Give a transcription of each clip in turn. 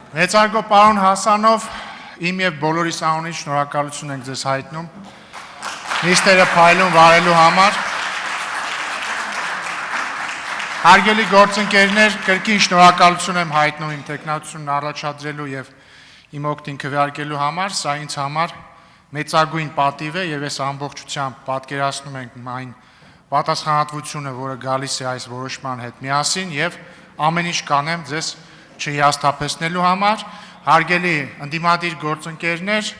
Մեծարգո պարոն Հասանով, իմ և բոլորիս անունից շնորհակալություն ենք ձեզ հայտնում նիստերը փայլուն վարելու համար։ Հարգելի գործընկերներ, կրկին շնորհակալություն եմ հայտնում իմ տեխնացությունն առաջադրելու և իմ օգտին քվեարկելու համար, սա ինձ համար մեծագույն պատիվ է և ես ամբողջությամբ պատկերացնում ենք այն պատասխանատվությունը, որը գալիս է այս որոշման հետ միասին և ամեն ինչ կանեմ ձեզ չհիասթափեցնելու համար, հարգելի ընդդիմադիր գործընկերներ,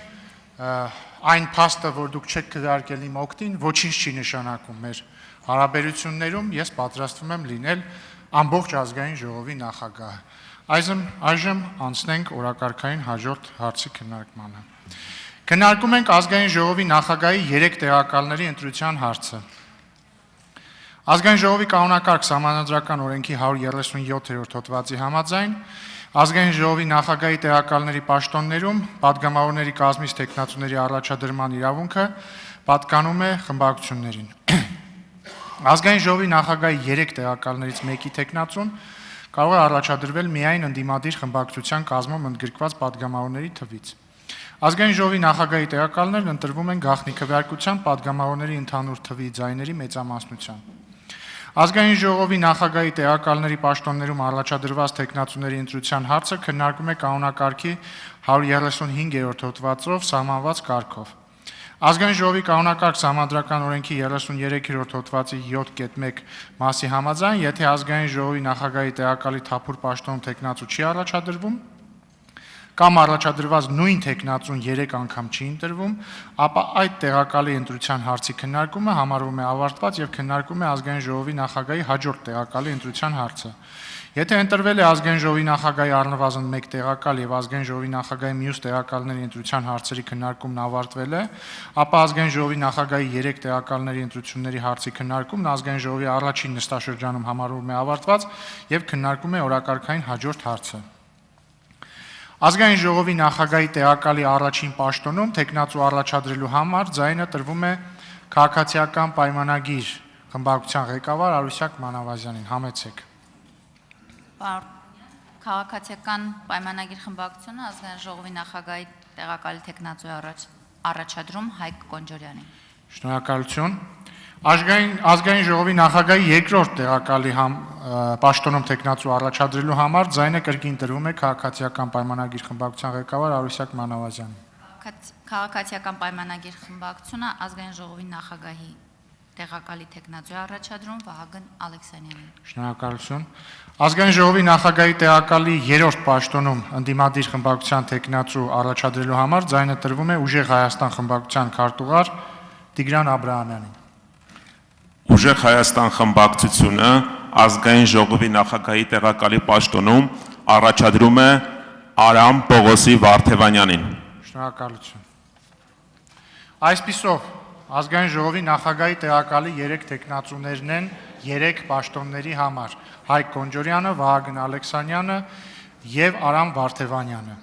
այն փաստը, որ դուք չեք քվեարկել իմ օգտին, ոչինչ չի նշանակում մեր հարաբերություններում, ես պատրաստվում եմ լինել ամբողջ ազգային ժողովի նախագահը։ Այժմ անցնենք օրակարգային հաջորդ հարցի քննարկմանը։ Քննարկում ենք ազգային ժողովի նախագահի 3 տեղակալների ընտրության հարցը։ Ազգային ժողովի կանոնակարգ սահմանադրական օրենքի 137-րդ հոդվածի համաձայն ազգային ժողովի նախագահի տեղակալների պաշտոններում պատգամավորների կազմից թեկնածուների առաջադրման իրավունքը պատկանում է խմբակցություններին։ Ազգային ժողովի նախագահի 3 տեղակալներից մեկի թեկնածուն կարող է առաջադրվել միայն ընդդիմադիր խմբակցության կազմում ընդգրկված պատգամավորների թվից։ Ազգային ժողովի նախագահի տեղակալներն ընտրվում են գաղտնի քվեարկությամբ պատգամավորների ընդհանուր թվի ձայների մեծամասնությամբ։ Ազգային ժողովի նախագահի տեղակալների պաշտոններում առաջադրված թեկնածուների ընտրության հարցը քննարկում է կանոնակարգի 135-րդ հոդվածով սահմանված կարգով։ Ազգային ժողովի կանոնակարգ սահմանադրական օրենքի 33-րդ հոդվածի 7.1 մասի համաձայն, եթե ազգային ժողովի նախագահի տեղակալի թափուր պաշտոնում թեկնածու չի առաջադրվում, կամ առաջադրված նույն թեկնածուն 3 անգամ չի ընտրվում, ապա այդ տեղակալի ընտրության հարցի քննարկումը համարվում է ավարտված և քննարկում է ազգային ժողովի նախագահի հաջորդ տեղակալի ընտրության հարցը։ Եթե ընտրվել է ազգային ժողովի նախագահի առնվազն 1 տեղակալ և ազգային ժողովի նախագահի մյուս տեղակալների ընտրության հարցերի քննարկումն ավարտվել է, ապա ազգային ժողովի նախագահի 3 տեղակալների ընտրությունների հարցի քննարկումն ազգային ժողովի առաջին նստաշրջանում համարվում է ավարտված և քննարկում է օրակարգային հաջորդ հարցը։ Ազգային ժողովի նախագահի տեղակալի առաջին պաշտոնում թեկնածու առաջադրելու համար ձայնը տրվում է Քաղաքացիական պայմանագիր խմբակցության ղեկավար Արուսյակ Մանավազյանին, համեցեք։ Քաղաքացիական պայմանագիր խմբակցությունը ազգային ժողովի նախագահի տեղակալի թեկնածու առաջադրում Հայկ Կոնջորյանին։ Շնորհակալություն։ Ազգային ժողովի նախագահի երկրորդ տեղակալի պաշտոնում թեկնածու առաջադրելու համար ձայնը կրկին տրվում է Քաղաքացիական պայմանագիր խմբակցության ղեկավար Արուսյակ Մանավազյանին։ Քաղաքացիական պայմանագիր խմբակցությունը ազգային ժողովի նախագահի տեղակալի թեկնածու առաջադրում Վահագն Ալեքսանյանին։ Շնորհակալություն։ Ազգային ժողովի նախագահի տեղակալի 3-րդ պաշտոնում ընդդիմադիր խմբակցության թեկնածու առաջադրելու համար ձայնը տրվում է Ուժեղ Հայաստան խմբակցության քարտուղար Տիգրան Աբրահամյանին։ Ուժեղ Հայաստան խմբակցությունը ազգային ժողովի նախագահի տեղակալի պաշտոնում առաջադրում է Արամ Պողոսի Վարդևանյանին։ Շնորհակալություն։ Այսպիսով ազգային ժողովի նախագահի տեղակալի 3 թեկնածուներն են 3 պաշտոնների համար՝ Հայկ Կոնջորյանը, Վահագն Ալեքսանյանը և Արամ Վարդևանյանը։